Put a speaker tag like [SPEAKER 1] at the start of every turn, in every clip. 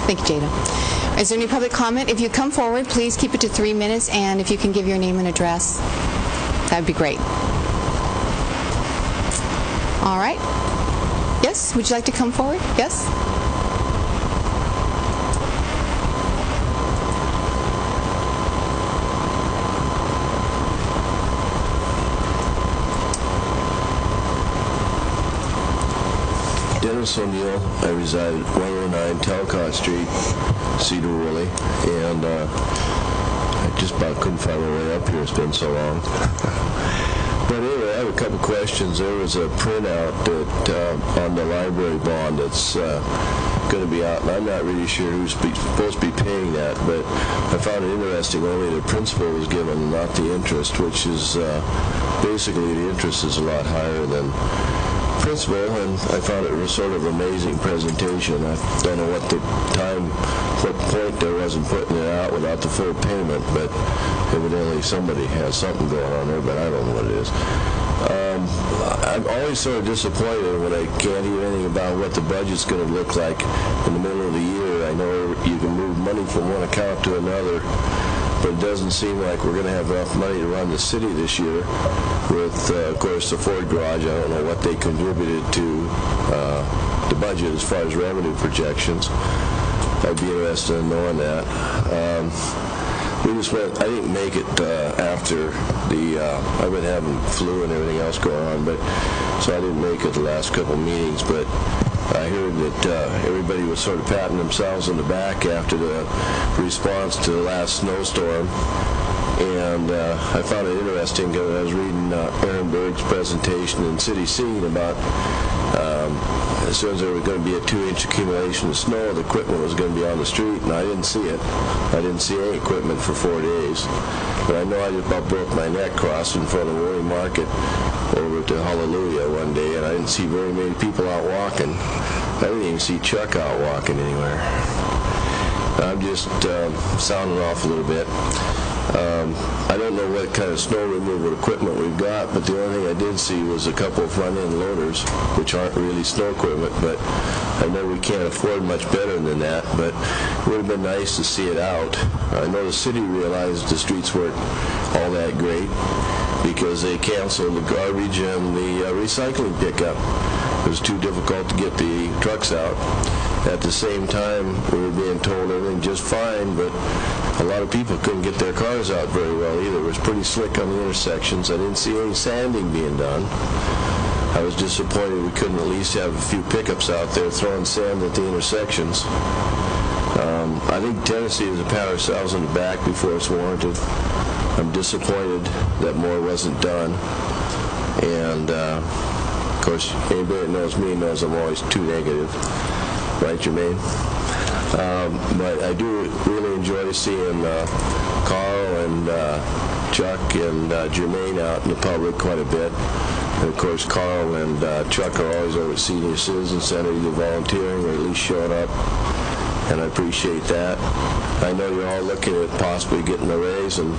[SPEAKER 1] Thank you, Jada. Is there any public comment? If you come forward, please keep it to 3 minutes, and if you can give your name and address, that would be great. All right. Yes, would you like to come forward? Yes?
[SPEAKER 2] Dennis O'Neill. I reside at 109 Talcott Street, Sedro-Woolley, and I just about couldn't find my way up here. It's been so long. But anyway, I have a couple questions. There was a printout that on the library bond that's going to be out, and I'm not really sure who's supposed to be paying that, but I found it interesting only the principal was given, not the interest, which is basically the interest is a lot higher than principal, and I found it a sort of amazing presentation. I don't know what point there was in putting it out without the full payment, but evidently somebody has something going on there, but I don't know what it is. I'm always sort of disappointed when I can't hear anything about what the budget's going to look like in the middle of the year. I know you can move money from one account to another, but it doesn't seem like we're going to have enough money to run the city this year with, of course, the Ford garage. I don't know what they contributed to the budget as far as revenue projections. I'd be interested in knowing that. We just went, I didn't make it after the, I've been having flu and everything else going on, but so I didn't make it the last couple meetings, but I heard that everybody was sort of patting themselves on the back after the response to the last snowstorm, and I found it interesting because I was reading Aaron Berg's presentation in City Scene about as soon as there was going to be a 2-inch accumulation of snow, the equipment was going to be on the street, and I didn't see it. I didn't see any equipment for 4 days. But I know I just about broke my neck crossing in front of Woolley Market over to Hallelujah one day, and I didn't see very many people out walking. I didn't even see Chuck out walking anywhere. I'm just sounding off a little bit. I don't know what kind of snow removal equipment we've got, but the only thing I did see was a couple of front-end loaders, which aren't really snow equipment, but I know we can't afford much better than that, but it would have been nice to see it out. I know the city realized the streets weren't all that great because they canceled the garbage and the recycling pickup. It was too difficult to get the trucks out. At the same time, we were being told everything just fine, but a lot of people couldn't get their cars out very well either. It was pretty slick on the intersections. I didn't see any sanding being done. I was disappointed we couldn't at least have a few pickups out there throwing sand at the intersections. I think Tennessee is to pat ourselves on the back before it's warranted. I'm disappointed that more wasn't done. And, of course, anybody that knows me knows I'm always too negative. Right, Jermaine? But I do really enjoy seeing Carl and Chuck and Jermaine out in the public quite a bit. And of course, Carl and Chuck are always over at Senior Citizen Center, either volunteering or at least showing up, and I appreciate that. I know you're all looking at possibly getting a raise, and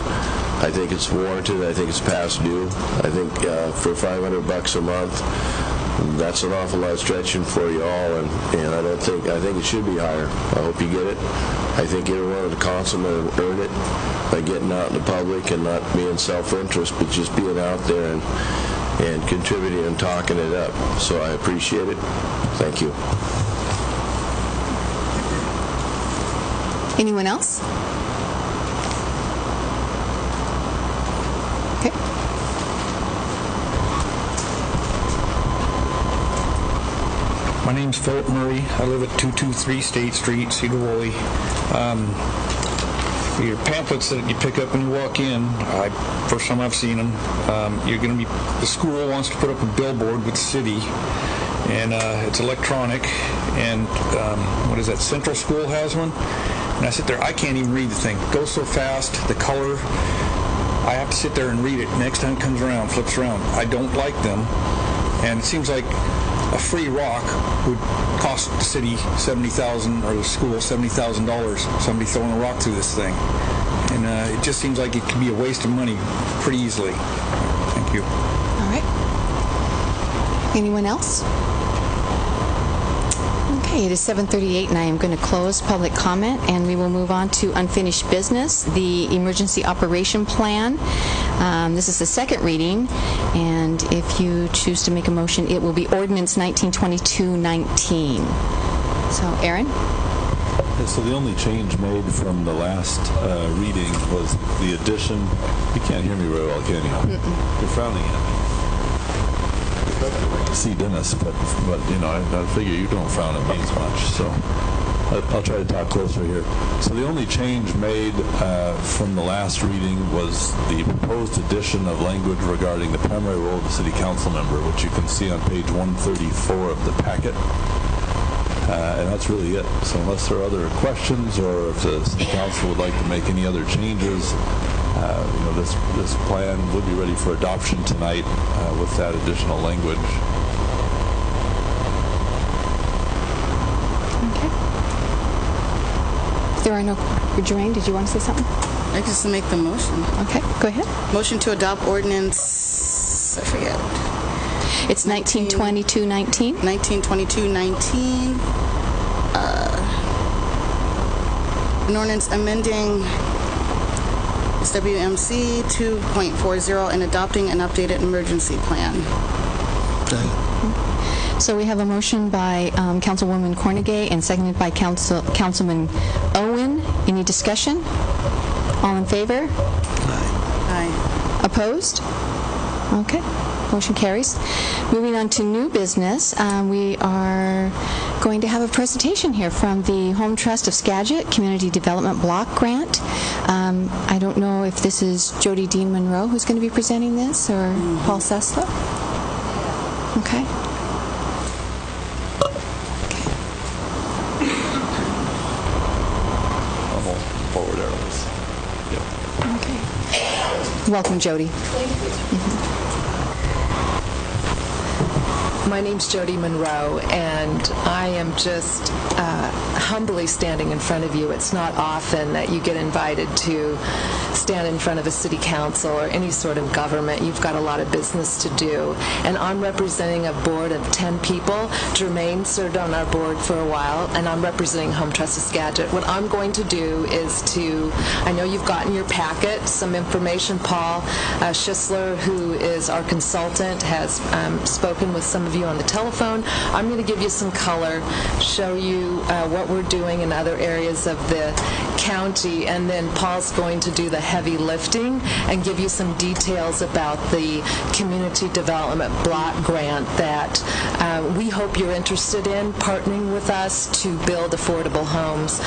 [SPEAKER 2] I think it's warranted. I think it's past due. I think for $500 a month, that's an awful lot stretching for you all, and I think it should be higher. I hope you get it. I think every one of the councilmen earned it by getting out in the public and not being self-interest, but just being out there and contributing and talking it up. So I appreciate it. Thank you.
[SPEAKER 1] Anyone else? Okay.
[SPEAKER 3] My name's Philip Murray. I live at 223 State Street, Sedro-Woolley. Your pamphlets that you pick up when you walk in, first time I've seen them, the school wants to put up a billboard with the city, and it's electronic, and what is that, Central School has one, and I sit there, I can't even read the thing. It goes so fast, the color, I have to sit there and read it. Next time it comes around, flips around. I don't like them, and it seems like a free rock would cost the city $70,000 or the school $70,000. Somebody throwing a rock through this thing, and it just seems like it could be a waste of money pretty easily. Thank you.
[SPEAKER 1] All right. Anyone else? Okay. Okay, it is 7:38, and I am going to close public comment, and we will move on to unfinished business, the Emergency Operation Plan. This is the second reading, and if you choose to make a motion, it will be Ordinance 1922-19. So, Aaron?
[SPEAKER 4] Yeah, so the only change made from the last reading was the addition. You can't hear me very well, can you? You're frowning at me. See Dennis, but you know, I figure you don't frown at me as much, so I'll try to talk closer here. So the only change made from the last reading was the proposed addition of language regarding the primary role of the city council member, which you can see on page 134 of the packet. And that's really it. So unless there are other questions, or if the city council would like to make any other changes, you know, this plan would be ready for adoption tonight with that additional language.
[SPEAKER 1] Okay. If there are no... Jermaine, did you want to say something?
[SPEAKER 5] I just make the motion.
[SPEAKER 1] Okay, go ahead.
[SPEAKER 5] Motion to adopt ordinance, I forget.
[SPEAKER 1] It's 1922-19.
[SPEAKER 5] 1922-19. An ordinance amending WMC 2.40 and adopting an updated emergency plan.
[SPEAKER 1] So we have a motion by Councilwoman Cornegay and seconded by Councilman Owen. Any discussion? All in favor?
[SPEAKER 5] Aye.
[SPEAKER 1] Opposed? Okay. Motion carries. Moving on to new business, we are going to have a presentation here from the Home Trust of Skagit Community Development Block Grant. I don't know if this is Jody Dean Monroe who's going to be presenting this, or Paul Sessler. Okay.
[SPEAKER 4] Forward arrows. Yep.
[SPEAKER 1] Okay. Welcome, Jody.
[SPEAKER 6] My name's Jody Monroe, and I am just humbly standing in front of you. It's not often that you get invited to stand in front of a city council or any sort of government. You've got a lot of business to do. And I'm representing a board of 10 people. Jermaine served on our board for a while, and I'm representing Home Trust of Skagit. What I'm going to do is I know you've gotten your packet, some information. Paul Schisler, who is our consultant, has spoken with some of you on the telephone. I'm going to give you some color, show you what we're doing in other areas of the county, and then Paul's going to do the heavy lifting and give you some details about the Community Development Block Grant that we hope you're interested in partnering with us to build affordable homes.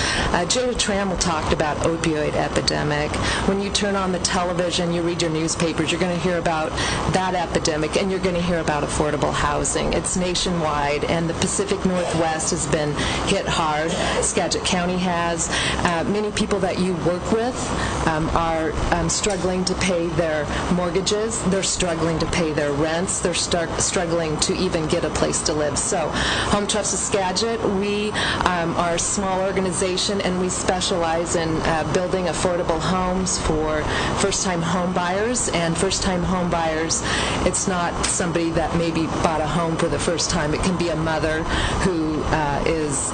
[SPEAKER 6] Jada Trammell talked about opioid epidemic. When you turn on the television, you read your newspapers, you're going to hear about that epidemic, and you're going to hear about affordable housing. It's nationwide, and the Pacific Northwest has been hit hard. Skagit County has. Many people that you work with are struggling to pay their mortgages. They're struggling to pay their rents. They're struggling to even get a place to live. So Home Trust of Skagit, we are a small organization, and we specialize in building affordable homes for first-time home buyers. And first-time home buyers, it's not somebody that maybe bought a home for the first time. It can be a mother who is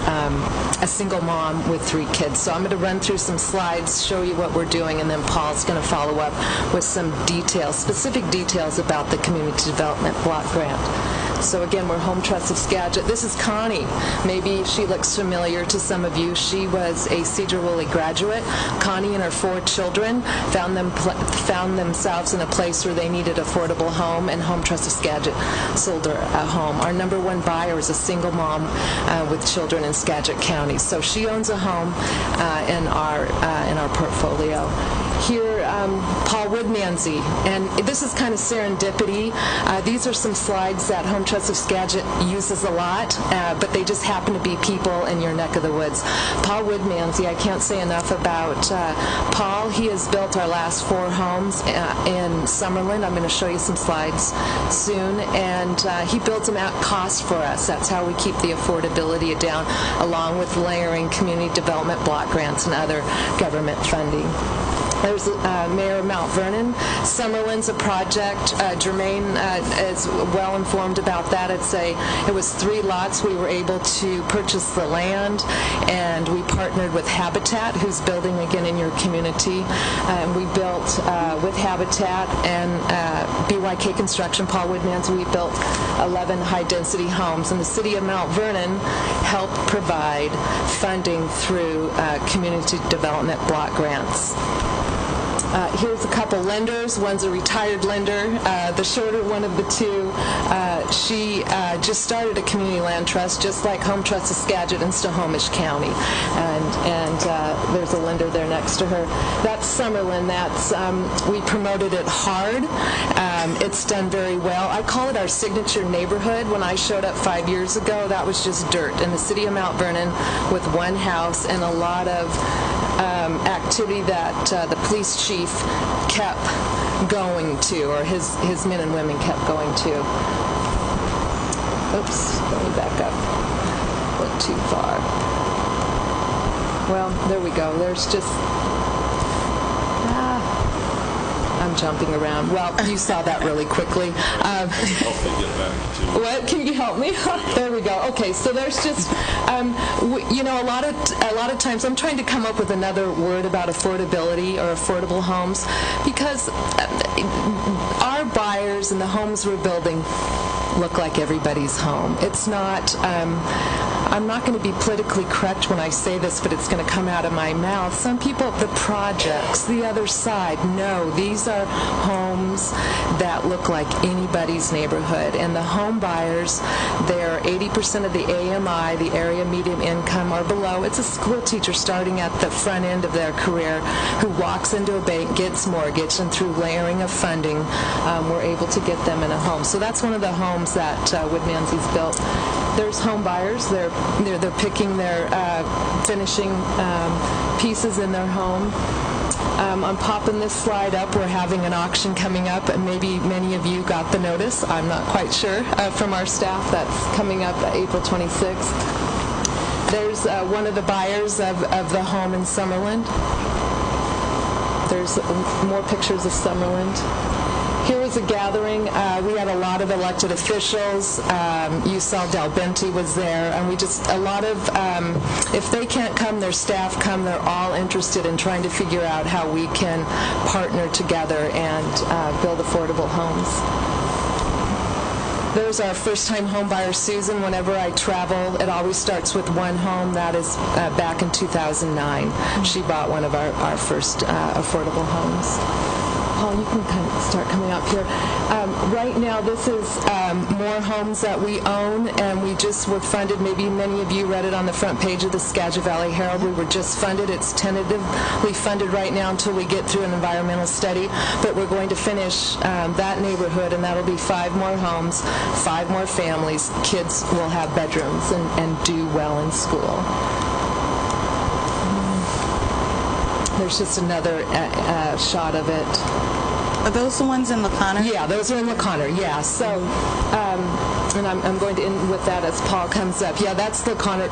[SPEAKER 6] a single mom with 3 kids. So I'm going to run through some slides, show you what we're doing, and then Paul's going to follow up with some details, specific details about the Community Development Block Grant. So again, we're Home Trust of Skagit. This is Connie. Maybe she looks familiar to some of you. She was a Sedro-Woolley graduate. Connie and her 4 children found themselves in a place where they needed an affordable home, and Home Trust of Skagit sold her a home. Our number 1 buyer is a single mom with children in Skagit County. So she owns a home in our portfolio. Here, Paul Woodmansey, and this is kind of serendipity. These are some slides that Home Trust of Skagit uses a lot, but they just happen to be people in your neck of the woods. Paul Woodmansey, I can't say enough about Paul. He has built our last 4 homes in Summerlin. I'm going to show you some slides soon, and he builds them at cost for us. That's how we keep the affordability down, along with layering community development block grants and other government funding. There's Mayor of Mount Vernon. Summerlin's a project. Jermaine is well informed about that. It was 3 lots. We were able to purchase the land, and we partnered with Habitat, who's building again in your community. We built with Habitat and BYK Construction, Paul Woodmans, we built 11 high-density homes. And the city of Mount Vernon helped provide funding through community development block grants. Here's a couple lenders. One's a retired lender. The shorter one of the two, she just started a community land trust, just like Home Trust of Skagit in Snohomish County. And there's a lender there next to her. That's Summerlin. We promoted it hard. It's done very well. I call it our signature neighborhood. When I showed up 5 years ago, that was just dirt in the city of Mount Vernon with one house and a lot of activity that the police chief kept going to, or his men and women kept going to. Oops, let me back up. Went too far. Well, there we go. There's just... I'm jumping around. Well, you saw that really quickly. What? Can you help me? There we go. Okay, so there's just, a lot of times I'm trying to come up with another word about affordability or affordable homes, because our buyers and the homes we're building look like everybody's home. It's not... I'm not going to be politically correct when I say this, but it's going to come out of my mouth. Some people, the projects, the other side, no, these are homes that look like anybody's neighborhood. And the home buyers, they're 80% of the AMI, the area medium income or below. It's a school teacher starting at the front end of their career who walks into a bank, gets mortgage, and through layering of funding, we're able to get them in a home. So that's one of the homes that Woodmansy's built. There's home buyers. They're picking their finishing pieces in their home. I'm popping this slide up. We're having an auction coming up, and maybe many of you got the notice. I'm not quite sure from our staff. That's coming up April 26th. There's one of the buyers of the home in Summerland. There's more pictures of Summerland. Here was a gathering. We had a lot of elected officials. You saw Del Benti was there, and if they can't come, their staff come. They're all interested in trying to figure out how we can partner together and build affordable homes. There's our first-time home buyer, Susan. Whenever I travel, it always starts with one home. That is back in 2009. She bought one of our first affordable homes. Paul, you can kind of start coming up here. Right now, this is more homes that we own, and we just were funded. Maybe many of you read it on the front page of the Skagit Valley Herald. We were just funded. It's tentatively funded right now until we get through an environmental study, but we're going to finish that neighborhood, and that'll be 5 more homes, 5 more families. Kids will have bedrooms and do well in school. There's just another shot of it.
[SPEAKER 5] Are those the ones in LaConner?
[SPEAKER 6] Yeah, those are in LaConner, yeah. So, and I'm going to end with that as Paul comes up. Yeah, that's LaConner.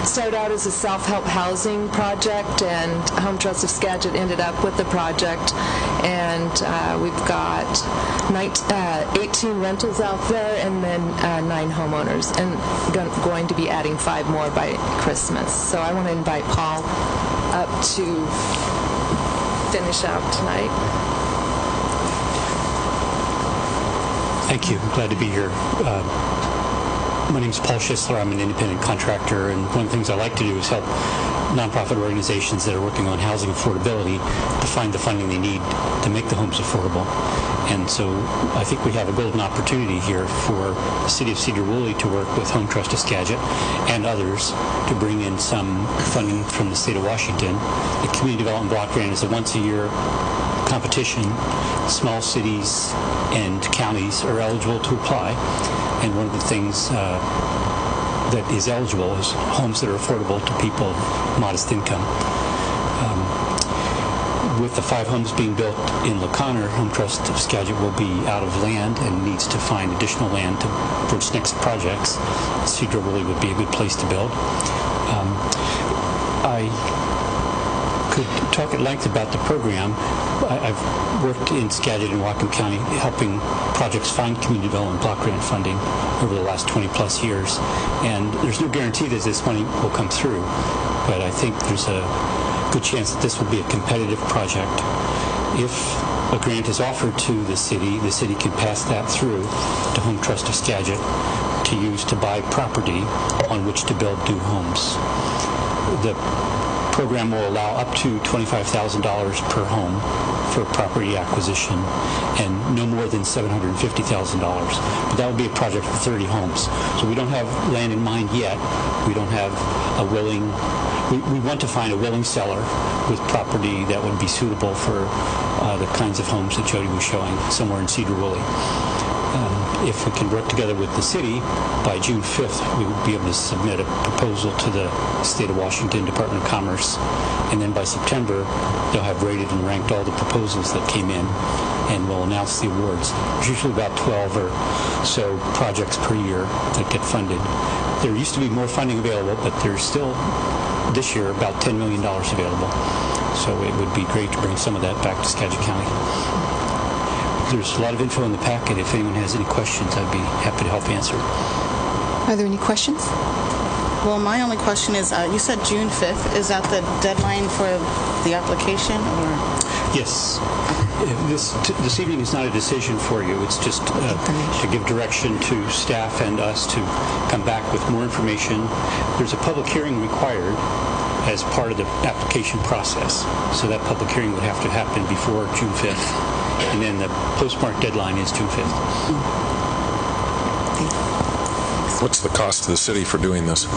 [SPEAKER 6] Started out as a self-help housing project, and Home Trust of Skagit ended up with the project. And we've got 18 rentals out there, and then 9 homeowners, and going to be adding 5 more by Christmas. So I want to invite Paul up to finish out tonight.
[SPEAKER 7] Thank you. I'm glad to be here. My name is Paul Schisler. I'm an independent contractor, and one of the things I like to do is help nonprofit organizations that are working on housing affordability to find the funding they need to make the homes affordable. And so I think we have a golden opportunity here for the city of Sedro-Woolley to work with Home Trust of Skagit and others to bring in some funding from the state of Washington. The Community Development Block Grant is a once-a-year competition. Small cities and counties are eligible to apply, and one of the things that is eligible is homes that are affordable to people of modest income. With the 5 homes being built in LaConner, Home Trust of Skagit will be out of land and needs to find additional land for its next projects. Sedro-Woolley would be a good place to build. I could talk at length about the program. I've worked in Skagit and Whatcom County helping projects find community development block grant funding over the last 20-plus years. And there's no guarantee that this money will come through, but I think there's a good chance that this will be a competitive project. If a grant is offered to the city can pass that through to Home Trust of Skagit to use to buy property on which to build new homes. The program will allow up to $25,000 per home for property acquisition and no more than $750,000. But that would be a project for 30 homes. So we don't have land in mind yet. We don't have a willing... We want to find a willing seller with property that would be suitable for the kinds of homes that Jody was showing somewhere in Sedro-Woolley. If we can work together with the city, by June 5th, we would be able to submit a proposal to the State of Washington Department of Commerce, and then by September, they'll have rated and ranked all the proposals that came in, and we'll announce the awards. There's usually about 12 or so projects per year that get funded. There used to be more funding available, but there's still, this year, about $10 million available. So it would be great to bring some of that back to Skagit County. There's a lot of info in the packet. If anyone has any questions, I'd be happy to help answer.
[SPEAKER 1] Are there any questions?
[SPEAKER 5] Well, my only question is, you said June 5th. Is that the deadline for the application, or?
[SPEAKER 7] Yes. This evening is not a decision for you. It's just to give direction to staff and us to come back with more information. There's a public hearing required as part of the application process. So that public hearing would have to happen before June 5th. And then the postmark deadline is June 5th.
[SPEAKER 8] What's the cost to the city for doing this?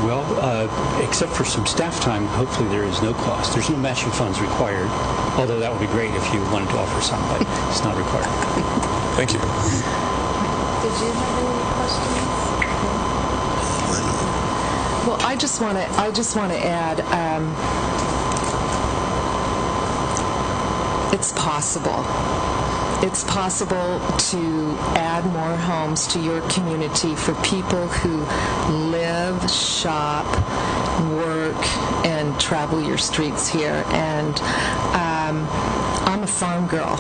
[SPEAKER 7] Well, except for some staff time, hopefully there is no cost. There's no matching funds required, although that would be great if you wanted to offer some, but it's not required.
[SPEAKER 8] Thank you.
[SPEAKER 6] Did you have any questions? Well, I just want to add, it's possible. It's possible to add more homes to your community for people who live, shop, work, and travel your streets here. And I'm a farm girl.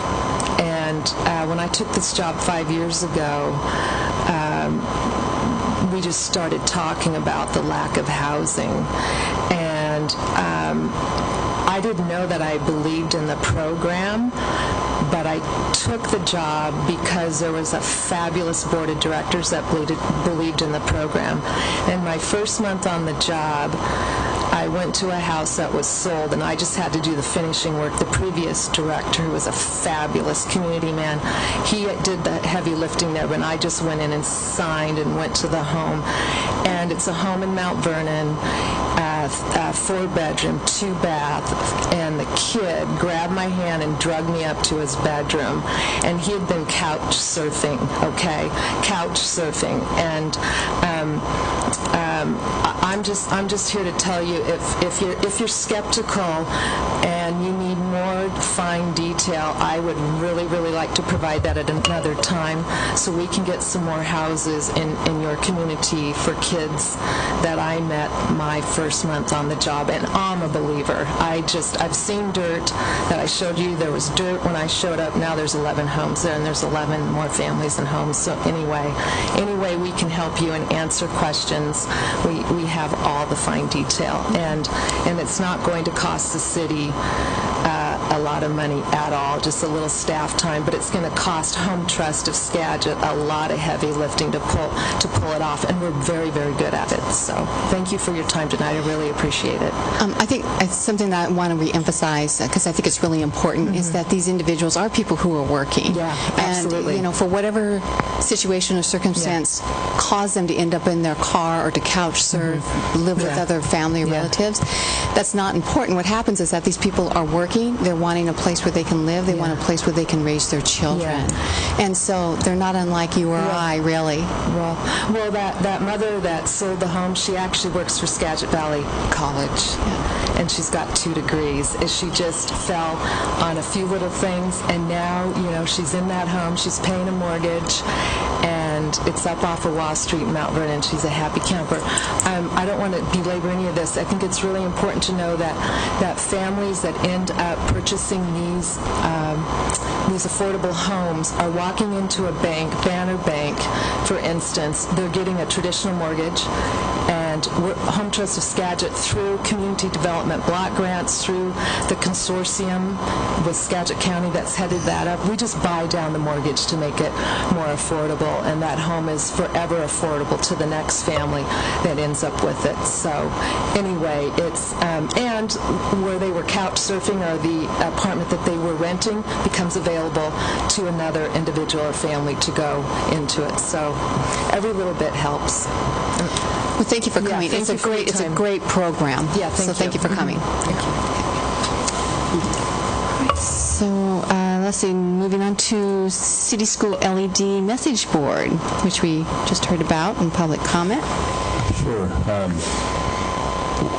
[SPEAKER 6] And when I took this job 5 years ago, we just started talking about the lack of housing. And I didn't know that I believed in the program, but I took the job because there was a fabulous board of directors that believed in the program. And my first month on the job, I went to a house that was sold, and I just had to do the finishing work. The previous director, who was a fabulous community man, he did the heavy lifting there, but I just went in and signed and went to the home. And it's a home in Mount Vernon, 4-bedroom, 2-bath, and the kid grabbed my hand and dragged me up to his bedroom. And he had been couch surfing, okay? Couch surfing. And I'm just here to tell you, if you're skeptical and you need more fine detail, I would really, really like to provide that at another time so we can get some more houses in your community for kids that I met my first month on the job. And I'm a believer. I've seen dirt that I showed you. There was dirt when I showed up. Now there's 11 homes there, and there's 11 more families and homes. So anyway, we can help you and answer questions. We have all the fine detail, and it's not going to cost the city a lot of money at all, just a little staff time, but it's going to cost Home Trust of Skagit a lot of heavy lifting to pull it off, and we're very, very good at it. So thank you for your time tonight. I really appreciate it.
[SPEAKER 1] I think it's something that I want to reemphasize, because I think it's really important, is that these individuals are people who are working.
[SPEAKER 6] Yeah, absolutely.
[SPEAKER 1] And, for whatever situation or circumstance caused them to end up in their car or to couch surf, live with other family or relatives, that's not important. What happens is that these people are working, they're wanting a place where they can live, they want a place where they can raise their children. And so they're not unlike you or I, really.
[SPEAKER 6] Well, that mother that sold the home, she actually works for Skagit Valley College, and she's got 2 degrees. She just fell on a few little things, and now, she's in that home, she's paying a mortgage, and and it's up off of Wall Street in Mount Vernon. She's a happy camper. I don't want to belabor any of this. I think it's really important to know that families that end up purchasing these affordable homes are walking into a bank, Banner Bank, for instance. They're getting a traditional mortgage, and Home Trust of Skagit, through community development block grants, through the consortium with Skagit County that's headed that up, we just buy down the mortgage to make it more affordable, and that home is forever affordable to the next family that ends up with it. So anyway, it's and where they were couch surfing, or the apartment that they were renting, becomes available to another individual or family to go into it. So every little bit helps.
[SPEAKER 1] Well, thank you for coming.
[SPEAKER 6] Thank you for your
[SPEAKER 1] It's a
[SPEAKER 6] time.
[SPEAKER 1] great program.
[SPEAKER 6] Yeah, thank you.
[SPEAKER 1] Thank you for coming.
[SPEAKER 6] Thank you.
[SPEAKER 1] All right, so let's see, moving on to City School LED message board, which we just heard about in public comment.
[SPEAKER 4] Sure.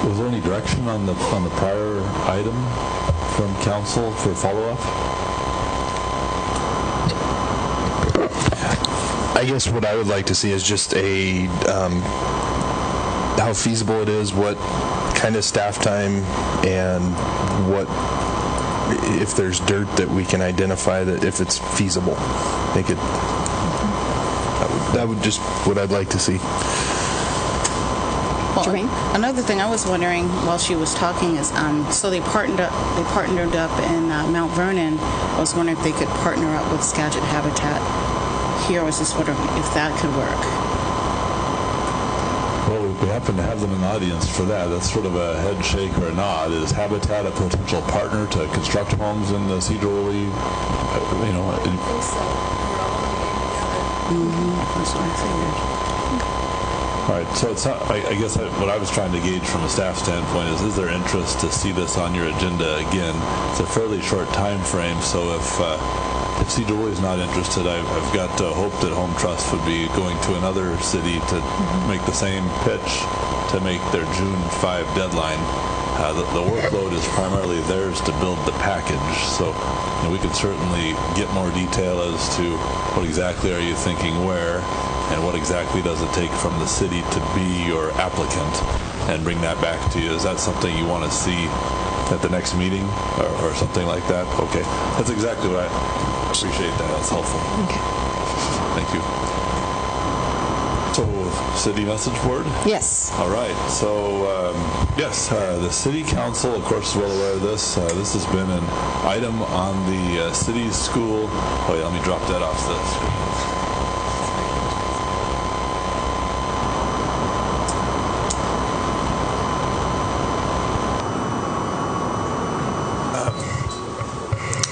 [SPEAKER 4] Was there any direction on the prior item from council for follow-up?
[SPEAKER 9] I guess what I would like to see is just how feasible it is, what kind of staff time, and what, if there's dirt that we can identify that if it's feasible. I think that would just what I'd like to see.
[SPEAKER 5] Well, another thing I was wondering while she was talking is, so they partnered up in Mount Vernon. I was wondering if they could partner up with Skagit Habitat here. I was just wondering if that could work.
[SPEAKER 4] Well, we happen to have them in the audience for that. That's sort of a head shake or a nod. Is Habitat a potential partner to construct homes in the Sedro-Woolley?
[SPEAKER 5] That's what I figured.
[SPEAKER 4] All right, so it's not, I guess what I was trying to gauge from a staff standpoint is there interest to see this on your agenda again? It's a fairly short time frame, so if Sedro-Woolley is not interested, I've got hope that Home Trust would be going to another city to make the same pitch to make their June 5 deadline. The workload is primarily theirs to build the package, so we could certainly get more detail as to what exactly are you thinking where, and what exactly does it take from the city to be your applicant, and bring that back to you. Is that something you want to see at the next meeting, or something like that? Okay, that's exactly what I appreciate. That. That's helpful.
[SPEAKER 1] Okay.
[SPEAKER 4] Thank you. So, city message board?
[SPEAKER 1] Yes.
[SPEAKER 4] All right. So, yes, the city council, of course, is well aware of this. This has been an item on the city school. Oh, yeah, let me drop that off the screen.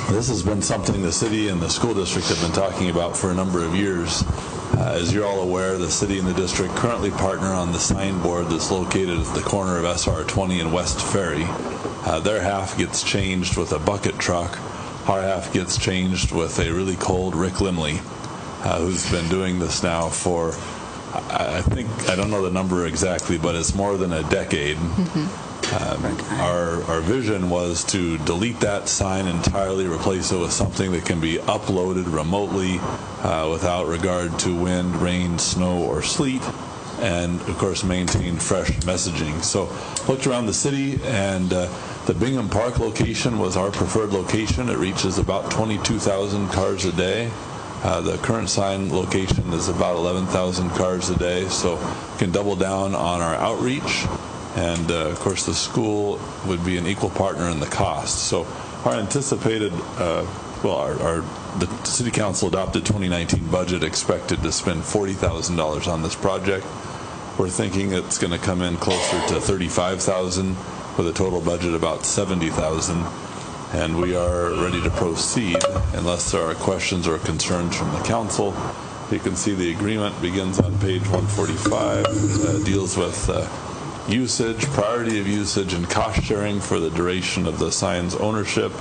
[SPEAKER 4] This has been something the city and the school district have been talking about for a number of years. As you're all aware, the city and the district currently partner on the signboard that's located at the corner of SR 20 and West Ferry. Their half gets changed with a bucket truck. Our half gets changed with a really cold Rick Limley, who's been doing this now for, I don't know the number exactly, but it's more than a decade. Our vision was to delete that sign entirely, replace it with something that can be uploaded remotely without regard to wind, rain, snow, or sleet, and of course maintain fresh messaging. So looked around the city, and the Bingham Park location was our preferred location. It reaches about 22,000 cars a day. The current sign location is about 11,000 cars a day, so we can double down on our outreach. And, of course, the school would be an equal partner in the cost. So our anticipated, the City Council adopted 2019 budget expected to spend $40,000 on this project. We're thinking it's going to come in closer to $35,000 with a total budget about $70,000. And we are ready to proceed unless there are questions or concerns from the council. You can see the agreement begins on page 145, deals with usage, priority of usage, and cost sharing for the duration of the sign's ownership.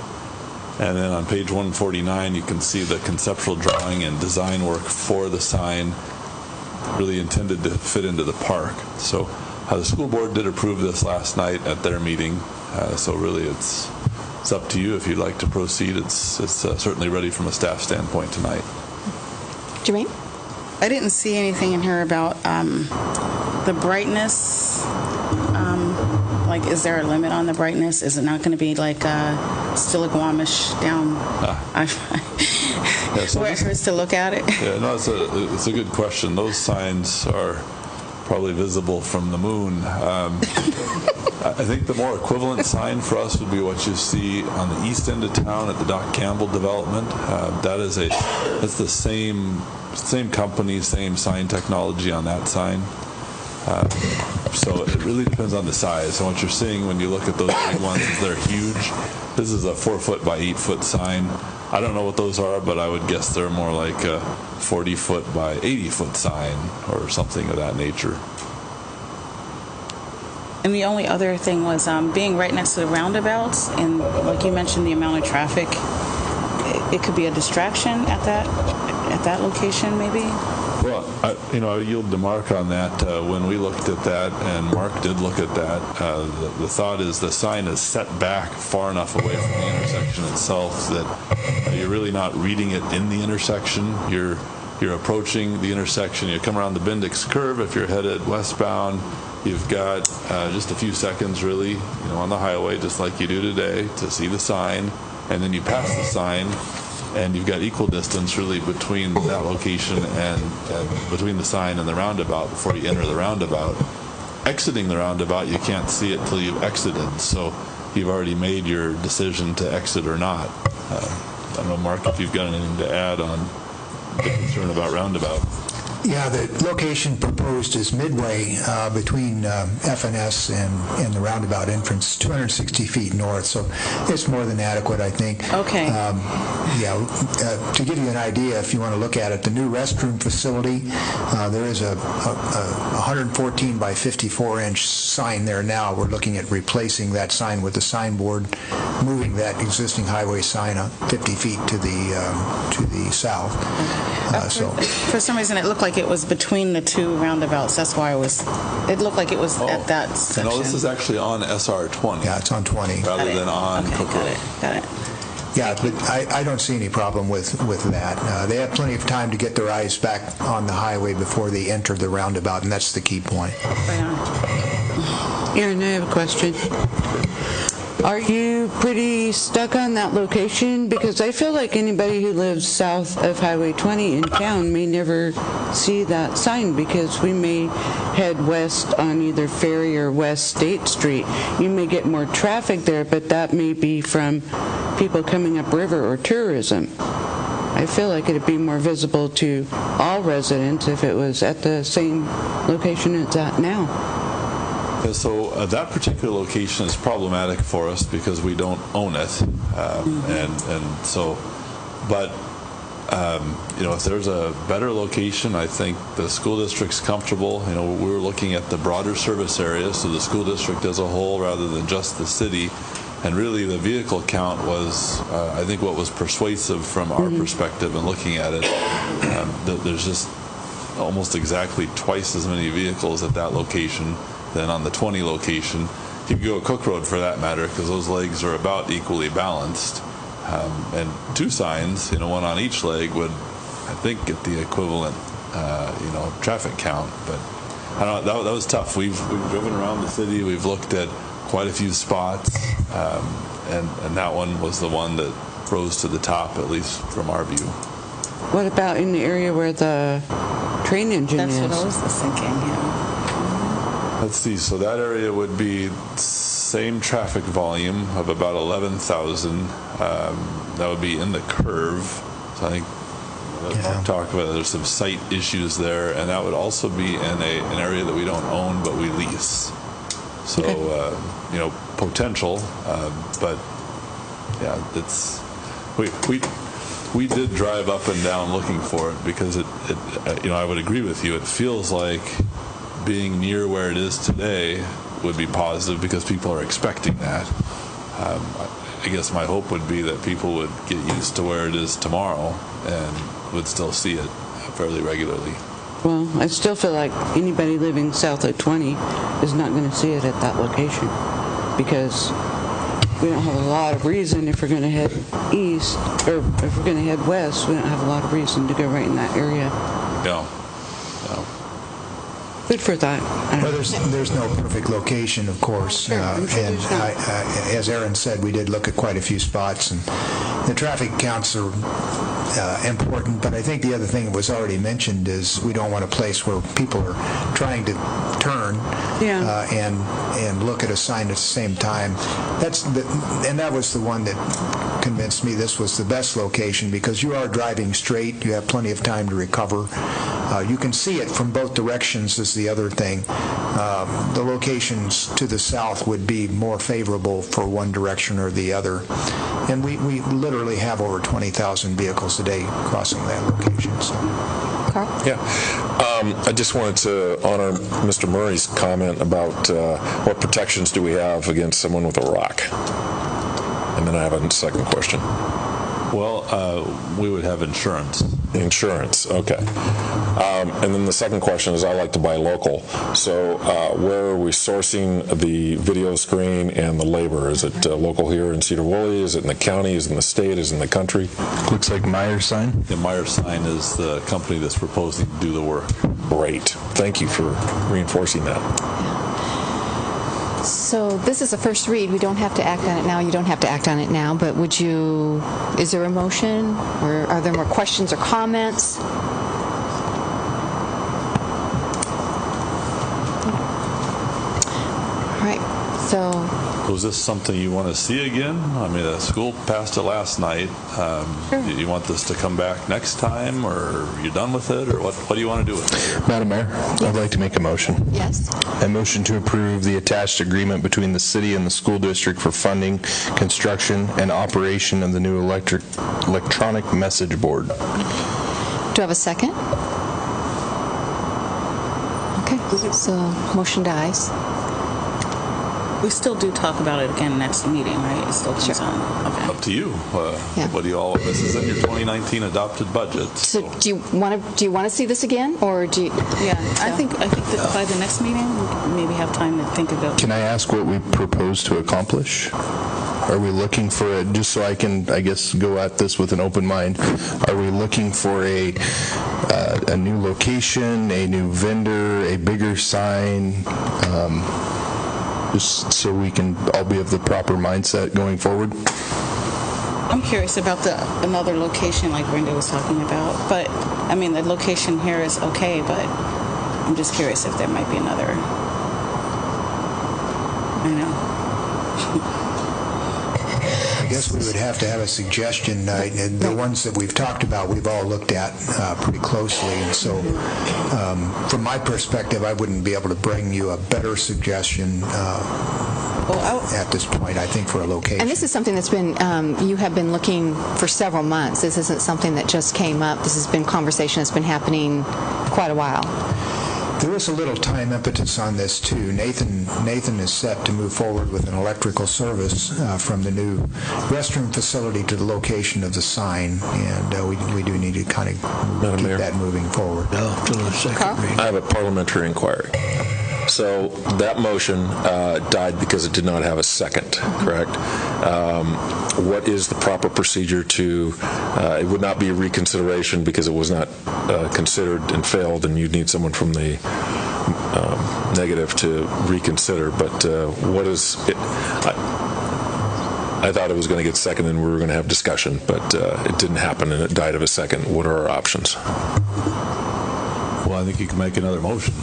[SPEAKER 4] And then on page 149, you can see the conceptual drawing and design work for the sign, really intended to fit into the park. So the school board did approve this last night at their meeting. So really it's up to you if you'd like to proceed. It's certainly ready from a staff standpoint tonight.
[SPEAKER 1] Jermaine?
[SPEAKER 5] I didn't see anything in here about the brightness. Like, is there a limit on the brightness? Is it not going to be like Stillaguamish down where it hurts to look at it?
[SPEAKER 4] Yeah, no, it's a good question. Those signs are probably visible from the moon. I think the more equivalent sign for us would be what you see on the east end of town at the Doc Campbell development. That's the same company, same sign technology on that sign. So it really depends on the size. And what you're seeing when you look at those big ones is they're huge. This is a 4-foot by 8-foot sign. I don't know what those are, but I would guess they're more like a 40-foot by 80-foot sign or something of that nature.
[SPEAKER 5] And the only other thing was being right next to the roundabouts, and like you mentioned, the amount of traffic. It could be a distraction at that location, maybe.
[SPEAKER 4] Well, I yield to Mark on that. When we looked at that, and Mark did look at that, the thought is the sign is set back far enough away from the intersection itself that you're really not reading it in the intersection. You're approaching the intersection. You come around the Bendix curve if you're headed westbound. You've got just a few seconds, really, on the highway, just like you do today, to see the sign, and then you pass the sign. And you've got equal distance really between that location and between the sign and the roundabout before you enter the roundabout. Exiting the roundabout, you can't see it till you've exited. So you've already made your decision to exit or not. I don't know, Mark, if you've got anything to add on the concern about roundabout.
[SPEAKER 10] Yeah, the location proposed is midway between FNS and the roundabout entrance, 260 feet north, so it's more than adequate, I think.
[SPEAKER 5] Okay.
[SPEAKER 10] To give you an idea, if you want to look at it, the new restroom facility, there is a 114 by 54-inch sign there now. We're looking at replacing that sign with the signboard, moving that existing highway sign 50 feet to the south.
[SPEAKER 5] For some reason, it looked like it was between the two roundabouts. That's why it looked like it was at that section.
[SPEAKER 4] No, this is actually on SR 20.
[SPEAKER 10] Yeah, it's on 20.
[SPEAKER 4] Rather than on Cook Road.
[SPEAKER 5] Got it.
[SPEAKER 10] Yeah, but I don't see any problem with that. They have plenty of time to get their eyes back on the highway before they enter the roundabout, and that's the key point.
[SPEAKER 5] Right on.
[SPEAKER 11] Aaron, I have a question. Are you pretty stuck on that location? Because I feel like anybody who lives south of Highway 20 in town may never see that sign, because we may head west on either Ferry or West State Street. You may get more traffic there, but that may be from people coming upriver or tourism. I feel like it'd be more visible to all residents if it was at the same location it's at now.
[SPEAKER 4] Yeah, so that particular location is problematic for us because we don't own it, if there's a better location, I think the school district's comfortable. We were looking at the broader service area, so the school district as a whole rather than just the city, and really the vehicle count was, I think, what was persuasive from our perspective in looking at it. There's just almost exactly twice as many vehicles at that location than on the 20 location. You could go Cook Road for that matter, because those legs are about equally balanced. And two signs, one on each leg would, I think, get the equivalent, traffic count. But I don't know, that was tough. We've driven around the city. We've looked at quite a few spots, and that one was the one that rose to the top, at least from our view.
[SPEAKER 11] What about in the area where the train engine is?
[SPEAKER 5] That's what I was thinking, yeah.
[SPEAKER 4] Let's see, so that area would be same traffic volume of about 11,000. That would be in the curve. So I think Mark talked about there's some site issues there, and that would also be in an area that we don't own but we lease. So potential, but yeah, it's we did drive up and down looking for it because I would agree with you. It feels like being near where it is today would be positive because people are expecting that. I guess my hope would be that people would get used to where it is tomorrow and would still see it fairly regularly.
[SPEAKER 11] Well, I still feel like anybody living south of 20 is not going to see it at that location, because we don't have a lot of reason, if we're going to head east, or if we're going to head west, we don't have a lot of reason to go right in that area.
[SPEAKER 4] Yeah.
[SPEAKER 11] Food for thought.
[SPEAKER 10] Well, there's no perfect location, of course, and as Aaron said, we did look at quite a few spots, and the traffic counts are important, but I think the other thing that was already mentioned is we don't want a place where people are trying to turn and look at a sign at the same time. And that was the one that convinced me this was the best location, because you are driving straight, you have plenty of time to recover. You can see it from both directions is the other thing. The locations to the south would be more favorable for one direction or the other. And we literally have over 20,000 vehicles a day crossing that location. So.
[SPEAKER 1] Carl?
[SPEAKER 8] Yeah. I just wanted to honor Mr. Murray's comment about what protections do we have against someone with a rock. And then I have a second question.
[SPEAKER 4] Well, we would have insurance.
[SPEAKER 8] Insurance, okay. And then the second question is, I like to buy local. So where are we sourcing the video screen and the labor? Is it local here in Sedro-Woolley? Is it in the county? Is it in the state? Is it in the country?
[SPEAKER 9] Looks like Meyer Sign.
[SPEAKER 4] Yeah, Meyer Sign is the company that's proposing to do the work.
[SPEAKER 8] Great. Thank you for reinforcing that.
[SPEAKER 1] So this is a first read. We don't have to act on it now. You don't have to act on it now, but is there a motion, or are there more questions or comments? All right, so...
[SPEAKER 4] Was this something you want to see again? I mean, the school passed it last night.
[SPEAKER 1] Sure.
[SPEAKER 4] Do you want this to come back next time, or are you done with it, or what do you want to do with it here?
[SPEAKER 9] Madam Mayor, I'd like to make a motion.
[SPEAKER 1] Yes.
[SPEAKER 9] I motion to approve the attached agreement between the city and the school district for funding, construction, and operation of the new electronic message board.
[SPEAKER 1] Do I have a second? Okay, so motion dies.
[SPEAKER 5] We still do talk about it again next meeting, right? It still comes on. Okay.
[SPEAKER 4] Up to you.
[SPEAKER 1] Yeah.
[SPEAKER 4] What do you all? This is in your 2019 adopted budget.
[SPEAKER 1] So do you want to see this again, or do you?
[SPEAKER 5] Yeah, I think that by the next meeting, we'll maybe have time to think of it.
[SPEAKER 9] Can I ask what we propose to accomplish? Are we looking for it, just so I can, I guess, go at this with an open mind, are we looking for a new location, a new vendor, a bigger sign, just so we can all be of the proper mindset going forward?
[SPEAKER 5] I'm curious about another location like Brenda was talking about, but I mean the location here is okay, but I'm just curious if there might be another. I know.
[SPEAKER 10] I guess we would have to have a suggestion. The ones that we've talked about, we've all looked at pretty closely, and so from my perspective, I wouldn't be able to bring you a better suggestion at this point, I think, for a location.
[SPEAKER 1] And this is something that's been, you have been looking for several months. This isn't something that just came up. This has been conversation that's been happening quite a while.
[SPEAKER 10] There is a little time impetus on this, too. Nathan is set to move forward with an electrical service from the new restroom facility to the location of the sign, and we do need to kind of keep that moving forward.
[SPEAKER 8] I have a parliamentary inquiry. So that motion died because it did not have a second, correct? What is the proper procedure to, it would not be a reconsideration because it was not considered and failed, and you'd need someone from the negative to reconsider, but what is it? I thought it was going to get seconded and we were going to have discussion, but it didn't happen and it died of a second. What are our options?
[SPEAKER 4] Well, I think you can make another motion.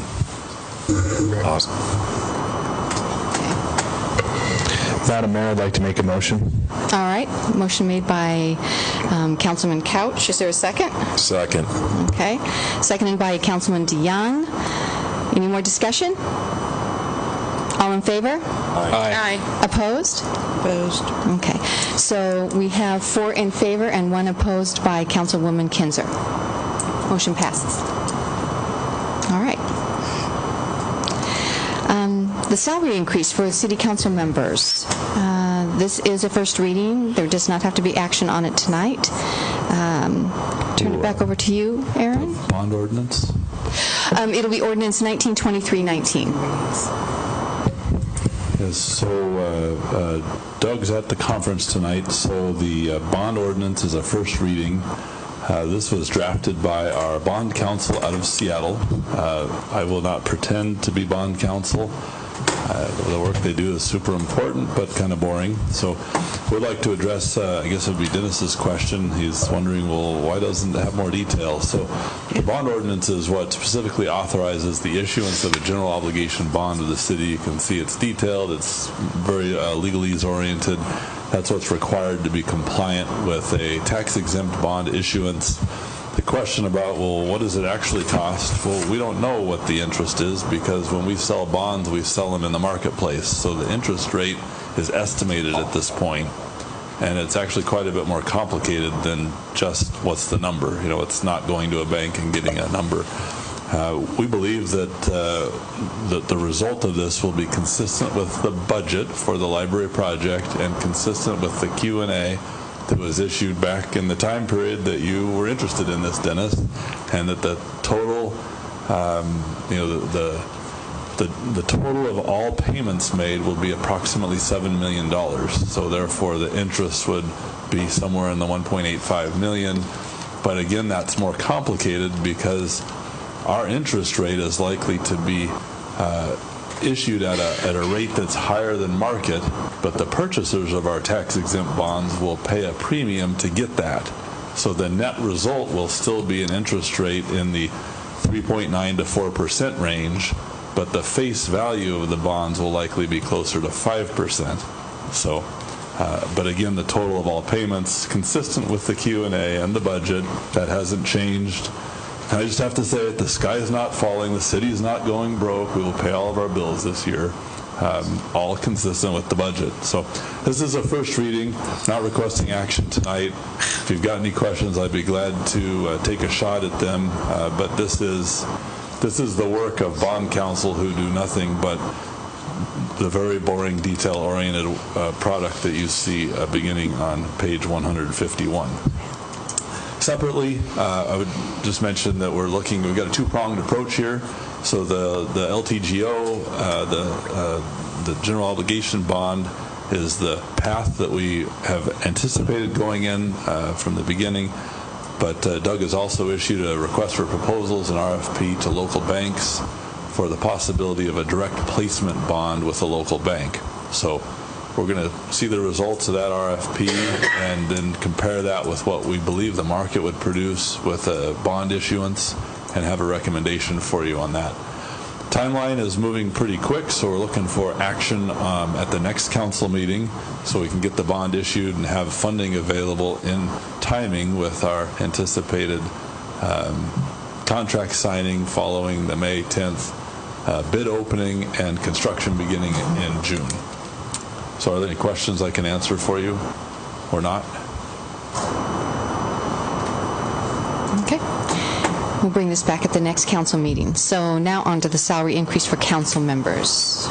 [SPEAKER 8] Awesome.
[SPEAKER 9] Madam Mayor, I'd like to make a motion.
[SPEAKER 1] All right, motion made by Councilman Couch. Is there a second?
[SPEAKER 8] Second.
[SPEAKER 1] Okay, seconded by Councilman DeYoung. Any more discussion? All in favor?
[SPEAKER 5] Aye.
[SPEAKER 1] Opposed?
[SPEAKER 11] Opposed.
[SPEAKER 1] Okay, so we have 4 in favor and 1 opposed by Councilwoman Kinzer. Motion passes. All right. The salary increase for city council members. This is a first reading. There does not have to be action on it tonight. Turn it back over to you, Aaron.
[SPEAKER 4] Bond ordinance?
[SPEAKER 1] It'll be ordinance 1923-19.
[SPEAKER 4] Yes, so Doug's at the conference tonight, so the bond ordinance is a first reading. This was drafted by our bond counsel out of Seattle. I will not pretend to be bond counsel. The work they do is super important, but kind of boring. So we'd like to address, I guess it would be Dennis's question. He's wondering, well, why doesn't it have more detail? So the bond ordinance is what specifically authorizes the issuance of a general obligation bond of the city. You can see it's detailed. It's very legalese oriented. That's what's required to be compliant with a tax-exempt bond issuance. The question about, well, what does it actually cost? Well, we don't know what the interest is because when we sell bonds, we sell them in the marketplace. So the interest rate is estimated at this point, and it's actually quite a bit more complicated than just what's the number. You know, it's not going to a bank and getting a number. We believe that the result of this will be consistent with the budget for the library project and consistent with the Q&A that was issued back in the time period that you were interested in this, Dennis, and that the total, the total of all payments made will be approximately $7 million. So therefore, the interest would be somewhere in the $1.85 million. But again, that's more complicated because our interest rate is likely to be issued at a rate that's higher than market, but the purchasers of our tax-exempt bonds will pay a premium to get that. So the net result will still be an interest rate in the 3.9 to 4% range, but the face value of the bonds will likely be closer to 5%. So, but again, the total of all payments, consistent with the Q&A and the budget, that hasn't changed. I just have to say it, the sky is not falling, the city is not going broke, we will pay all of our bills this year, all consistent with the budget. So this is a first reading, not requesting action tonight. If you've got any questions, I'd be glad to take a shot at them, but this is the work of bond counsel who do nothing but the very boring, detail-oriented product that you see beginning on page 151. Separately, I would just mention that we've got a two-pronged approach here. So the LTGO, the general obligation bond, is the path that we have anticipated going in from the beginning. But Doug has also issued a request for proposals, an RFP, to local banks for the possibility of a direct placement bond with a local bank. So we're going to see the results of that RFP and then compare that with what we believe the market would produce with a bond issuance and have a recommendation for you on that. Timeline is moving pretty quick, so we're looking for action at the next council meeting so we can get the bond issued and have funding available in timing with our anticipated contract signing following the May 10th bid opening and construction beginning in June. So are there any questions I can answer for you or not?
[SPEAKER 1] Okay. We'll bring this back at the next council meeting. So now on to the salary increase for council members.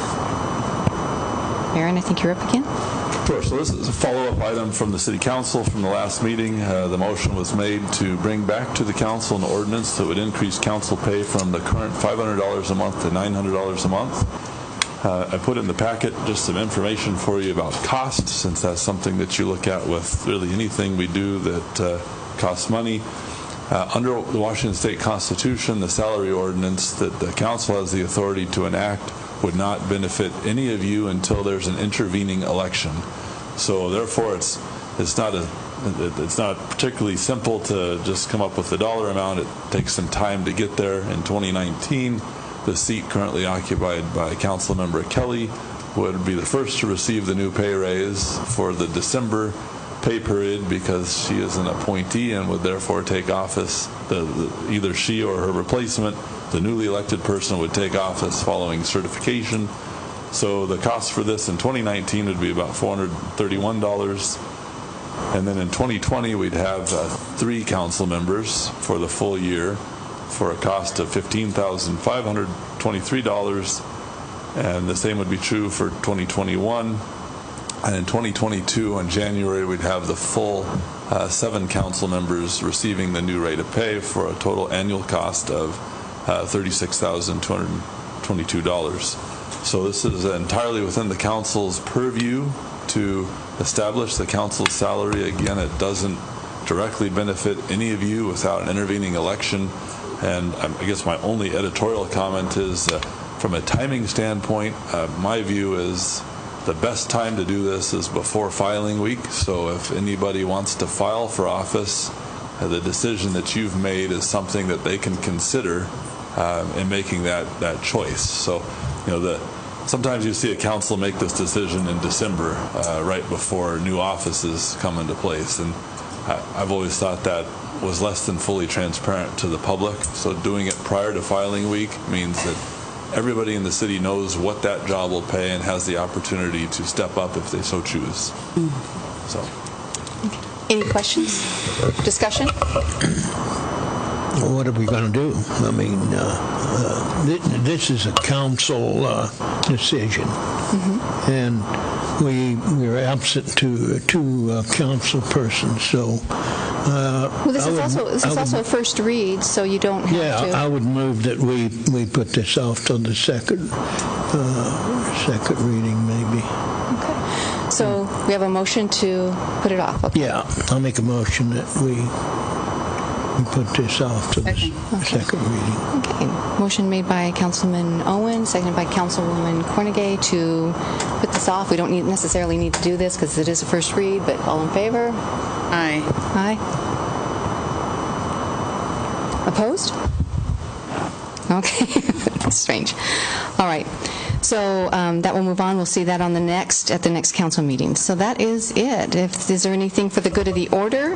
[SPEAKER 1] Aaron, I think you're up again.
[SPEAKER 4] Sure. So this is a follow-up item from the City Council from the last meeting. The motion was made to bring back to the council an ordinance that would increase council pay from the current $500 a month to $900 a month. I put in the packet just some information for you about cost, since that's something that you look at with really anything we do that costs money. Under the Washington State Constitution, the salary ordinance that the council has the authority to enact would not benefit any of you until there's an intervening election. So therefore, it's not particularly simple to just come up with the dollar amount. It takes some time to get there. In 2019, the seat currently occupied by Councilmember Kelly would be the first to receive the new pay raise for the December pay period because she is an appointee and would therefore take office. Either she or her replacement, the newly elected person, would take office following certification. So the cost for this in 2019 would be about $431. And then in 2020, we'd have 3 council members for the full year for a cost of $15,523, and the same would be true for 2021. And in 2022, in January, we'd have the full 7 council members receiving the new rate of pay for a total annual cost of $36,222. So this is entirely within the council's purview to establish the council's salary. Again, it doesn't directly benefit any of you without an intervening election. And I guess my only editorial comment is, from a timing standpoint, my view is the best time to do this is before filing week. So if anybody wants to file for office, the decision that you've made is something that they can consider in making that choice. So, sometimes you see a council make this decision in December, right before new offices come into place. And I've always thought that was less than fully transparent to the public. So doing it prior to filing week means that everybody in the city knows what that job will pay and has the opportunity to step up if they so choose. So.
[SPEAKER 1] Any questions? Discussion?
[SPEAKER 12] What are we going to do? I mean, this is a council decision, and we're absent to two council persons. So,
[SPEAKER 1] this is also a first read, so you don't have to.
[SPEAKER 12] Yeah, I would move that we put this off till the second reading, maybe.
[SPEAKER 1] Okay. So we have a motion to put it off. Okay.
[SPEAKER 12] Yeah, I'll make a motion that we put this off to the second reading.
[SPEAKER 1] Okay. Motion made by Councilman Owen, seconded by Councilwoman Cornegay to put this off. We don't necessarily need to do this because it is a first read, but all in favor?
[SPEAKER 5] Aye.
[SPEAKER 1] Aye. Opposed? Okay. That's strange. All right. So that will move on. We'll see that on at the next council meeting. So that is it. Is there anything for the good of the order?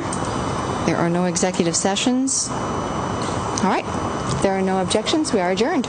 [SPEAKER 1] There are no executive sessions. All right. If there are no objections, we are adjourned.